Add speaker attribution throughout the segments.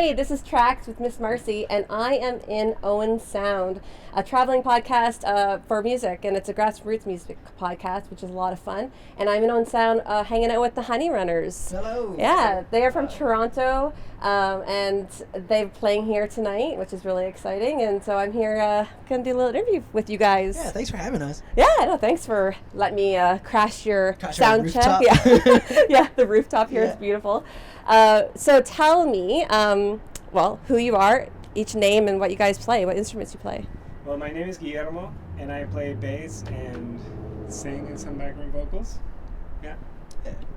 Speaker 1: Hey, this is Tracks with Miss Marcie, and I am in Owen Sound, a traveling podcast for music, and it's a grassroots music podcast, which is a lot of fun. And I'm in Owen Sound hanging out with the Honeyrunners.
Speaker 2: Hello.
Speaker 1: Yeah, they are from Toronto, and they're playing here tonight, which is really exciting. And so I'm here going to do a little interview with you guys.
Speaker 2: Yeah, thanks for having us.
Speaker 1: Yeah, no, thanks for letting me crash your
Speaker 2: Crash
Speaker 1: sound
Speaker 2: our
Speaker 1: check.
Speaker 2: rooftop.
Speaker 1: Yeah, yeah, the rooftop here is
Speaker 2: Yeah.
Speaker 1: beautiful. So tell me, who you are, each name, and what you guys play, what instruments you play.
Speaker 3: Well, my name is Guillermo, and I play bass and sing and some background vocals. Yeah.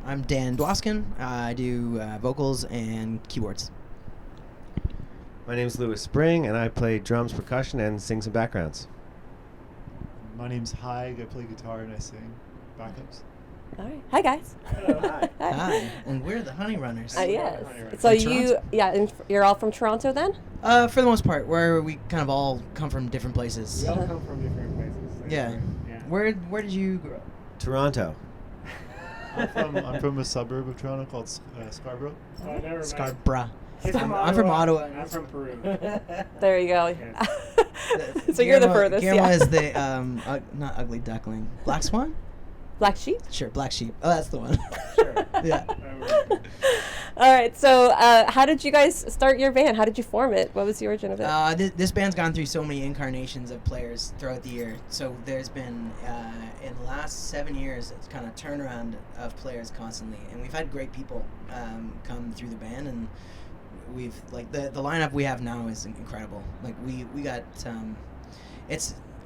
Speaker 2: I'm Dan Dwoskin. I do vocals and keyboards.
Speaker 4: My name's Louis Spring, and I play drums, percussion, and sing some backgrounds.
Speaker 5: My name's Haig. I play guitar and I sing backups.
Speaker 1: All right. Hi, guys.
Speaker 3: Hello. Hi.
Speaker 2: Hi. And we're the Honeyrunners.
Speaker 1: Yes.
Speaker 3: Honeyrunners.
Speaker 1: So
Speaker 2: From
Speaker 1: you, and you're all from Toronto then?
Speaker 2: For the most part, where we kind of all come from different places.
Speaker 3: We all come from different places. That's
Speaker 2: Yeah.
Speaker 3: true. Yeah.
Speaker 2: Where did you grow up?
Speaker 4: Toronto.
Speaker 5: I'm from a suburb of Toronto called Scarborough.
Speaker 3: Oh, never mind.
Speaker 2: Scarborough.
Speaker 3: He's
Speaker 2: I'm from Ottawa.
Speaker 3: I'm from Peru.
Speaker 1: There you go.
Speaker 3: Yes.
Speaker 1: So you're the furthest,
Speaker 2: Guillermo
Speaker 1: yeah.
Speaker 2: is the, not ugly duckling. Black swan?
Speaker 1: Black sheep?
Speaker 2: Sure, black sheep. Oh, that's the one.
Speaker 3: Sure.
Speaker 2: Yeah.
Speaker 1: All right. So how did you guys start your band? How did you form it? What was the origin of it?
Speaker 2: This band's gone through so many incarnations of players throughout the year. So there's been, in the last 7 years, it's kind of turnaround of players constantly. And we've had great people come through the band. And we've, like, the lineup we have now is incredible. Like, we got,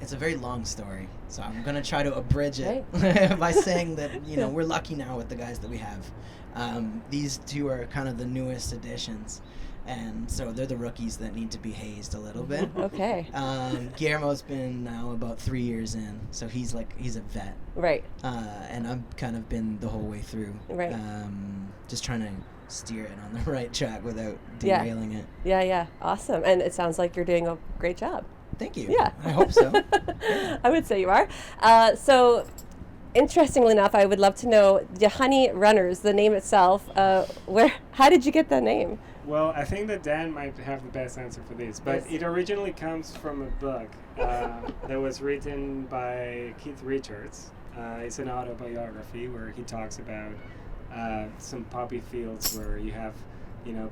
Speaker 2: it's a very long story. So I'm going to try to abridge it by saying that, we're lucky now with the guys that we have. These two are kind of the newest additions, and so they're the rookies that need to be hazed a little bit.
Speaker 1: Okay.
Speaker 2: Guillermo's been now about 3 years in, so he's a vet.
Speaker 1: Right.
Speaker 2: And I've kind of been the whole way through.
Speaker 1: Right.
Speaker 2: Just trying to steer it on the right track without derailing it.
Speaker 1: Yeah. Awesome. And it sounds like you're doing a great job.
Speaker 2: Thank you.
Speaker 1: Yeah.
Speaker 2: I hope so.
Speaker 1: I would say you are. So, interestingly enough, I would love to know the Honeyrunners, the name itself. How did you get that name?
Speaker 3: Well, I think that Dan might have the best answer for this, but
Speaker 1: Yes.
Speaker 3: it originally comes from a book that was written by Keith Richards. It's an autobiography where he talks about some poppy fields where you have,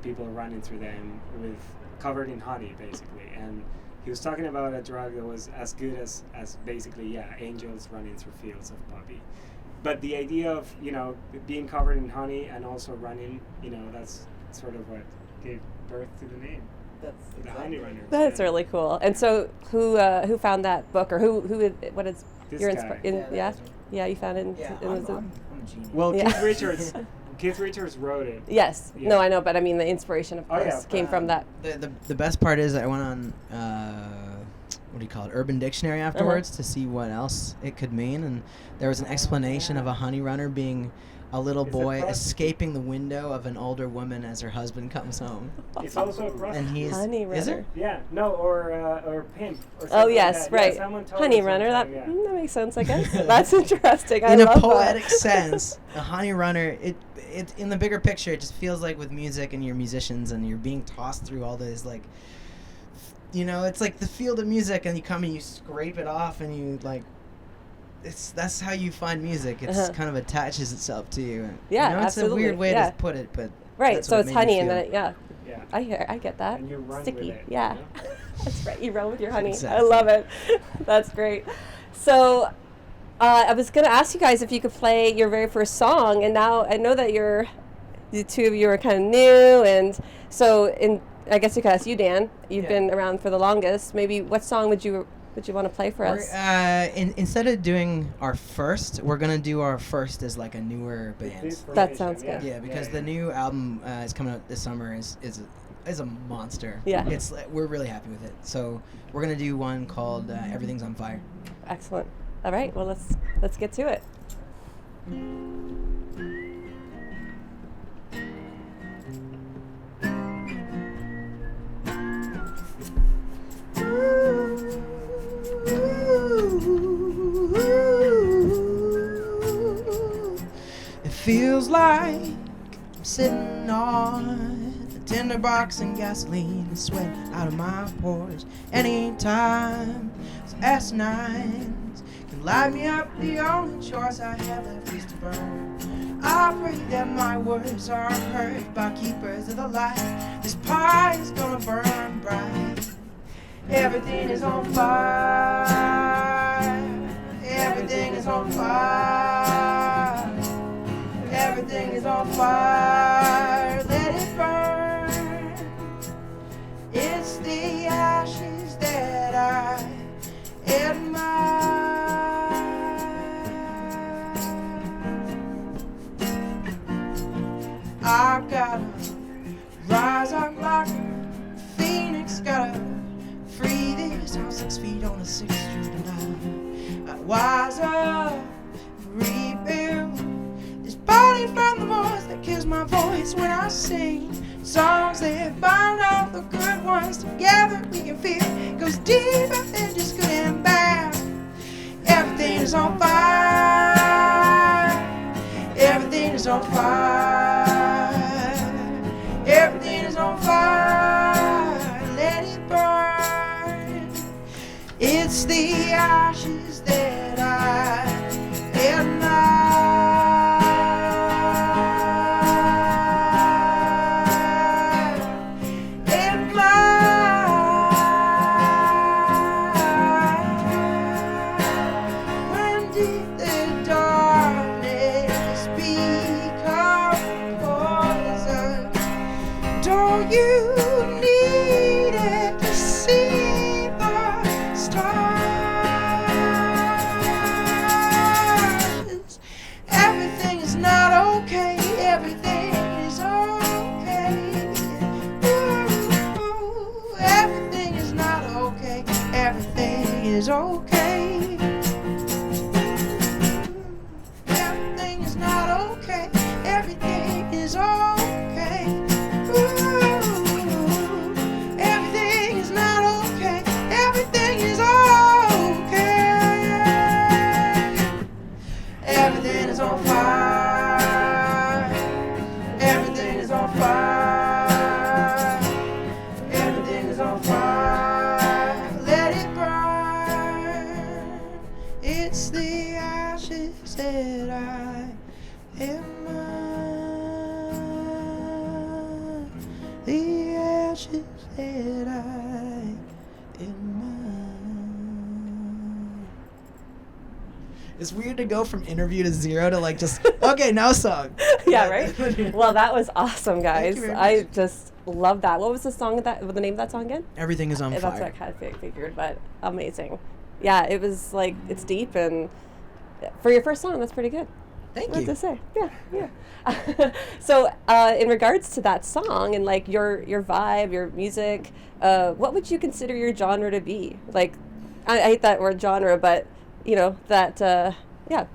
Speaker 3: people running through them covered in honey, basically, and he was talking about a drug that was as good as basically, angels running through fields of poppy. But the idea of, being covered in honey and also running, that's sort of what gave birth to the name.
Speaker 1: That's
Speaker 3: The Honeyrunners.
Speaker 1: That's really cool. And so, who found that book, or what is
Speaker 3: This
Speaker 1: your
Speaker 3: guy.
Speaker 1: Yeah, you found it.
Speaker 2: I'm a genius.
Speaker 3: Well,
Speaker 1: Yeah.
Speaker 3: Keith Richards wrote it.
Speaker 1: Yes.
Speaker 3: Yeah.
Speaker 1: No, I know, but I mean the inspiration, of
Speaker 3: Oh,
Speaker 1: course,
Speaker 3: yeah.
Speaker 1: came from that.
Speaker 2: The best part is I went on Urban Dictionary afterwards to see what else it could mean, and there was an explanation of a honey runner being a little
Speaker 3: It's a
Speaker 2: boy
Speaker 3: prostitute.
Speaker 2: escaping the window of an older woman as her husband comes home.
Speaker 3: It's also a
Speaker 2: And
Speaker 3: prostitute.
Speaker 2: he's
Speaker 1: Honey
Speaker 2: is
Speaker 1: runner.
Speaker 2: it?
Speaker 3: Yeah, no, or pimp. Or
Speaker 1: Oh
Speaker 3: something
Speaker 1: yes,
Speaker 3: like that.
Speaker 1: right.
Speaker 3: Yeah, someone told
Speaker 1: Honey
Speaker 3: me
Speaker 1: runner. That
Speaker 3: sometime,
Speaker 1: that makes sense, I guess. That's interesting. I
Speaker 2: In a
Speaker 1: love
Speaker 2: poetic
Speaker 1: that.
Speaker 2: sense, a honey runner. It in the bigger picture, it just feels like with music and you're musicians and you're being tossed through all this it's like the field of music, and you come and you scrape it off, and you that's how you find music. It's kind of attaches itself to you.
Speaker 1: Yeah,
Speaker 2: it's
Speaker 1: absolutely.
Speaker 2: a weird way
Speaker 1: Yeah.
Speaker 2: to put it, but
Speaker 1: Right.
Speaker 2: that's
Speaker 1: So
Speaker 2: what
Speaker 1: it's
Speaker 2: it made me
Speaker 1: honey, and
Speaker 2: feel.
Speaker 1: then
Speaker 3: Yeah.
Speaker 1: I get that.
Speaker 3: And you run
Speaker 1: Sticky.
Speaker 3: with it.
Speaker 1: Yeah.
Speaker 3: you know?
Speaker 1: That's right. You run with your honey. I
Speaker 2: Exactly.
Speaker 1: love it. That's great. So, I was going to ask you guys if you could play your very first song, and now I know that the two of you are kind of new, and so I guess we could ask you, Dan. You've
Speaker 3: Yeah.
Speaker 1: been around for the longest. Maybe what song would you want to play for us?
Speaker 2: Instead of doing our first, we're gonna do our first as like a newer band.
Speaker 3: This
Speaker 1: That
Speaker 3: formation,
Speaker 1: sounds good.
Speaker 2: Yeah, because the new album is coming out this summer is a monster.
Speaker 1: Yeah.
Speaker 2: We're really happy with it. So we're gonna do one called Everything's on Fire.
Speaker 1: Excellent. All right. Well, let's get to it.
Speaker 2: It feels like I'm sitting on the tinderbox and gasoline and sweat out of my pores. Anytime, so S9s can light me up. The only choice I have left is to burn. I pray that my words are heard by keepers of the light. This pie is gonna burn bright. Everything is on fire. Everything is on fire. Everything is on fire. Let it burn. It's the ashes that I admire. I gotta rise up like a phoenix. Gotta free this house 6 feet on the 6th Street tonight. I wise up, rebuild this body from the voice that kills my voice when I sing songs that bind all the good ones together. We can feel it goes deeper than just good and bad. Everything is on fire. Everything is on fire. Everything is on fire. Let it burn. It's the ashes that I admire. When did the darkness become poison? Don't you need it to see the stars? Everything is not okay. Everything is okay. Ooh, everything is not okay. Everything is okay. Everything is not okay. Everything is okay. Ooh, everything is not okay. Everything is okay. Everything is on fire. Everything is on fire. Everything is on fire. Let it burn. It's the ashes that I admire. The ashes that I admire. It's weird to go from interview to zero to like just, okay, now song.
Speaker 1: Yeah, right? Well, that was awesome, guys.
Speaker 2: you very
Speaker 1: I
Speaker 2: much.
Speaker 1: just love that. What was the song that, the name of that song again?
Speaker 2: Everything is on
Speaker 1: That's what I
Speaker 2: fire.
Speaker 1: kind of figured, but amazing. Yeah, it was like, it's deep, and for your first song, that's pretty good.
Speaker 2: Thank
Speaker 1: What
Speaker 2: you.
Speaker 1: to say? Yeah, yeah. So, in regards to that song and like your vibe, your music, what would you consider your genre to be? Like, I hate that word genre, but you know that. Yeah.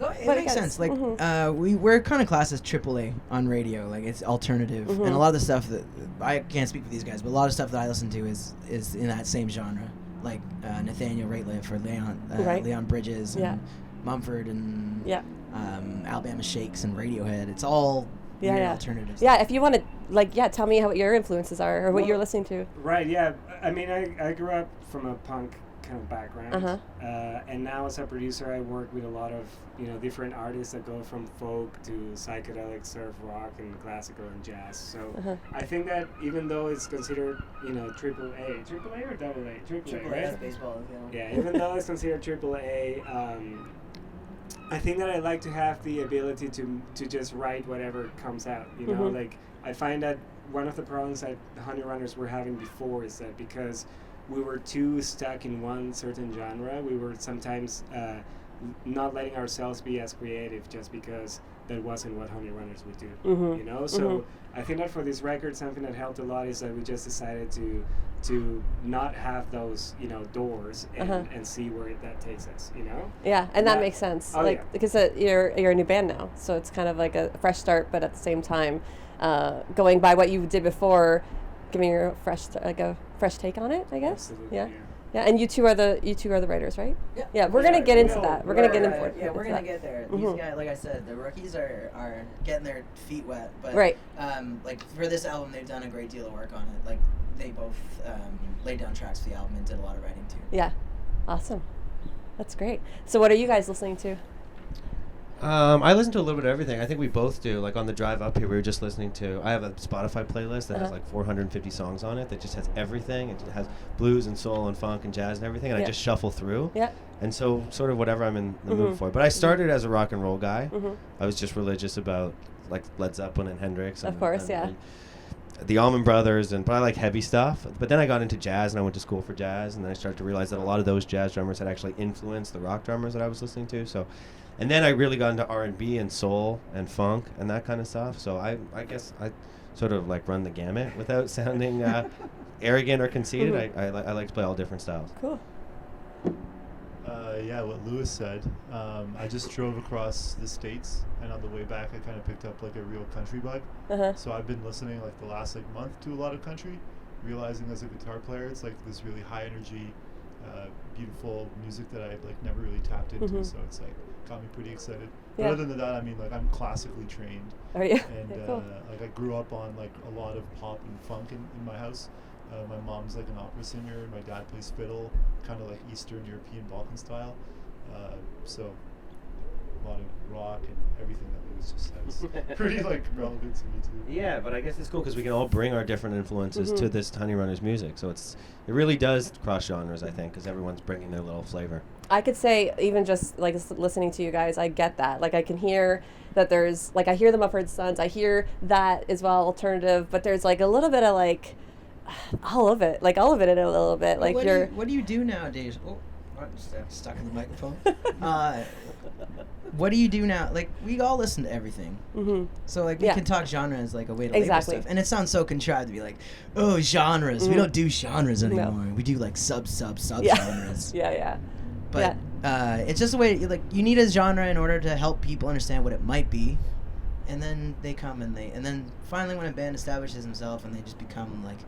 Speaker 2: No, it
Speaker 1: But
Speaker 2: makes
Speaker 1: guys,
Speaker 2: sense. Like,
Speaker 1: mhm.
Speaker 2: we're kind of classed as AAA on radio. Like, it's alternative, and a lot of the stuff that I can't speak for these guys, but a lot of stuff that I listen to is in that same genre. Like Nathaniel Rateliff or
Speaker 1: Right.
Speaker 2: Leon Bridges and
Speaker 1: Yeah.
Speaker 2: Mumford and
Speaker 1: Yeah.
Speaker 2: Alabama Shakes and Radiohead. It's all
Speaker 1: Yeah,
Speaker 2: weird
Speaker 1: yeah.
Speaker 2: alternatives.
Speaker 1: Yeah, if you want to, like, yeah, tell me what your influences are or what you're listening to.
Speaker 3: Right, yeah. I mean, I grew up from a punk kind of background.
Speaker 1: Uh-huh.
Speaker 3: And now as a producer, I work with a lot of, different artists that go from folk to psychedelic, surf rock, and classical and jazz. So I think that even though it's considered, triple A or double A? Triple A, right?
Speaker 2: baseball.
Speaker 3: Yeah, even though it's considered AAA, I think that I like to have the ability to just write whatever comes out. Like I find that one of the problems that the Honeyrunners were having before is that because we were too stuck in one certain genre, we were sometimes not letting ourselves be as creative just because that wasn't what Honeyrunners would do. So I think that for this record, something that helped a lot is that we just decided to not have those doors and see where that takes us.
Speaker 1: Yeah, and that makes sense.
Speaker 3: Oh,
Speaker 1: like
Speaker 3: yeah.
Speaker 1: because you're a new band now, so it's kind of like a fresh start, but at the same time, going by what you did before, giving your a fresh take on it, I guess.
Speaker 3: Absolutely,
Speaker 1: Yeah. Yeah, and you two are the writers, right?
Speaker 2: Yeah.
Speaker 1: Yeah, we're gonna get into that. We're gonna get into it.
Speaker 2: Yeah, we're
Speaker 1: into
Speaker 2: gonna
Speaker 1: that.
Speaker 2: get there.
Speaker 1: Mhm.
Speaker 2: These guys, like I said, the rookies are getting their feet wet. But
Speaker 1: Right.
Speaker 2: like for this album, they've done a great deal of work on it. Like they both laid down tracks for the album and did a lot of writing too.
Speaker 1: Yeah, awesome. That's great. So what are you guys listening to?
Speaker 4: I listen to a little bit of everything. I think we both do. Like on the drive up here, we were just listening to. I have a Spotify playlist that has like 450 songs on it. That just has everything. It has blues and soul and funk and jazz and everything. And I just shuffle through.
Speaker 1: Yeah.
Speaker 4: And so, sort of whatever I'm in the mood for. But I started as a rock and roll guy. I was just religious about like Led Zeppelin and Hendrix. And,
Speaker 1: Of course,
Speaker 4: and,
Speaker 1: yeah.
Speaker 4: and the Allman Brothers, but I like heavy stuff. But then I got into jazz, and I went to school for jazz, and then I started to realize that a lot of those jazz drummers had actually influenced the rock drummers that I was listening to. So, and then I really got into R&B and soul and funk and that kind of stuff. So I guess I sort of like run the gamut without sounding arrogant or conceited. I like to play all different styles.
Speaker 1: Cool.
Speaker 5: Yeah, what Lewis said. I just drove across the States, and on the way back, I kind of picked up like a real country bug. So I've been listening like the last like month to a lot of country, realizing as a guitar player, it's like this really high energy, beautiful music that I like never really tapped into. So it's like got me pretty excited. But
Speaker 1: Yeah.
Speaker 5: other than that, I mean, like I'm classically trained,
Speaker 1: Are you?
Speaker 5: and
Speaker 1: Yeah, cool.
Speaker 5: like I grew up on like a lot of pop and funk in my house. My mom's like an opera singer. My dad plays fiddle, kind of like Eastern European Balkan style. So a lot of rock and everything that Lewis just says. Pretty like relevant to me too.
Speaker 4: Yeah, but I guess it's cool because we can all bring our different influences to this Honeyrunners music. So it really does cross genres, I think, because everyone's bringing their little flavor.
Speaker 1: I could say even just like listening to you guys, I get that. Like I can hear that there's like I hear the Mumford Sons, I hear that as well, alternative, but there's like a little bit of like all of it in a little bit. Like
Speaker 2: What do you do nowadays? Oh, I'm stuck in the microphone. What do you do now? Like we all listen to everything. So like we can talk genre as like a way to label stuff, and it sounds so contrived to be like, oh, genres. We don't do genres anymore. We do like sub genres.
Speaker 1: Yeah.
Speaker 2: But it's just a way like you need a genre in order to help people understand what it might be, and then they come and then finally when a band establishes themselves and they just become like,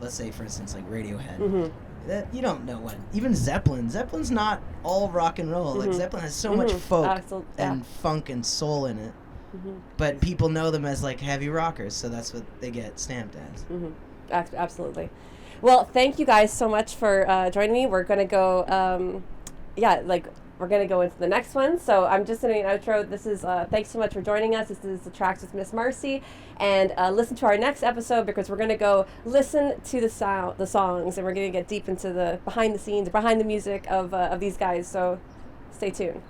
Speaker 2: let's say for instance like Radiohead. That you don't know what even Zeppelin's not all rock and roll. Like Zeppelin has so much folk and funk and soul in it, but people know them as like heavy rockers, so that's what they get stamped as.
Speaker 1: Absolutely. Well, thank you guys so much for joining me. We're gonna go we're going to go into the next one. So I'm just doing an outro. This is, thanks so much for joining us. This is the Tracks with Miss Marcie. And listen to our next episode because we're going to go listen to the songs, and we're going to get deep into the behind the scenes, behind the music of these guys. So stay tuned.